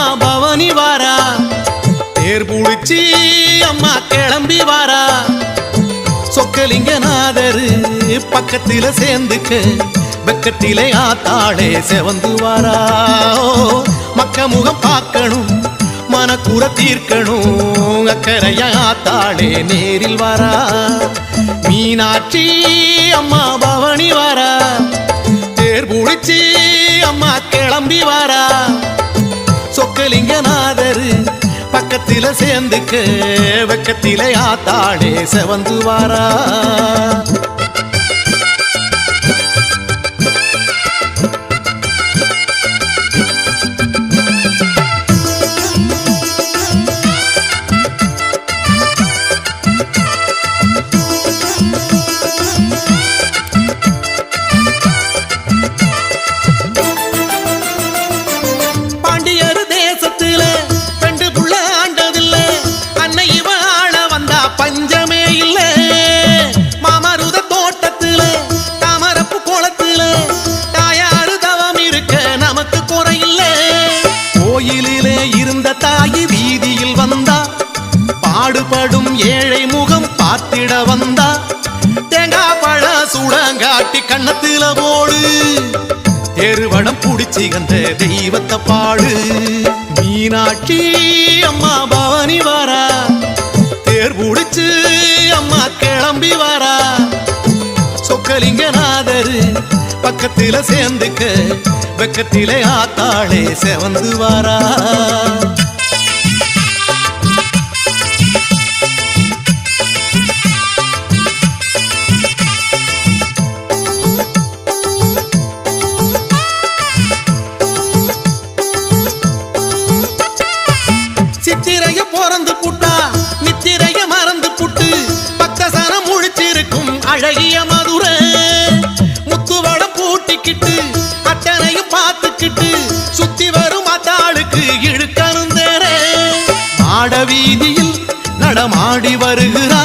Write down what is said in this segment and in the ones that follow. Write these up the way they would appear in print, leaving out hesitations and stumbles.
அம்மா பவனி வாரா தேர் புடிச்சி அம்மா கிளம்பி வாரா சொக்கலிங்கநாதரு பக்கத்தில சேர்ந்துக்க பக்கத்திலே ஆத்தாளே செவந்து வாரா மக்க முகம் பார்க்கணும் மனக்குற தீர்க்கணும் அக்கறையா ஆத்தாளே நேரில் வாரா மீனாட்சி அம்மா பவனி வாரா தேர் புடிச்சி அம்மா கிளம்பி வாரா சொக்கலிங்கநாதரு பக்கத்தில சேர்ந்துக்க பக்கத்திலே ஆத்தாளே செவந்து வாரா பஞ்சமே இல்ல மாமருத தோட்டத்துல தாமரப்பு கோலத்துல தாயாரு தவம் இருக்க நமக்கு குறையில்ல கோயிலிலே இருந்த தாயி வீதியில் வந்தா பாடுபடும் ஏழை முகம் பார்த்திட வந்தா தேங்காய் பழ சுடங்காட்டி கண்ணத்துல போடு தெருவடம் புடிச்சி அந்த தெய்வத்தை பாடு மீனாட்சி அம்மா பவனி வாரா தேர் புடிச்சு அம்மா கிளம்பி வாரா சொக்கலிங்கநாதரு பக்கத்தில சேர்ந்துக்க பக்கத்திலே ஆத்தாளே செவந்து வாரா சித்திரைய பிறந்து புட்டா நித்திரைய மறந்து புட்டு பக்தசனம் முழிச்சிருக்கும் அழகிய மதுரை முத்துவடம் பூட்டிக்கிட்டு அட்டனையும் பார்த்துக்கிட்டு சுத்தி வரும் அத்தாளுக்கு இழுக்கணும் தேரே மாட வீதியில் நடமாடி வருகிறா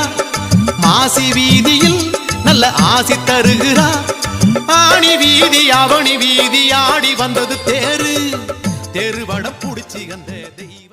மாசி வீதியில் நல்ல ஆசி தருகிறா ஆணி வீதி அவனி வீதி ஆடி வந்தது தேரு தெருவடம் புடிச்சி அந்த தெய்வம்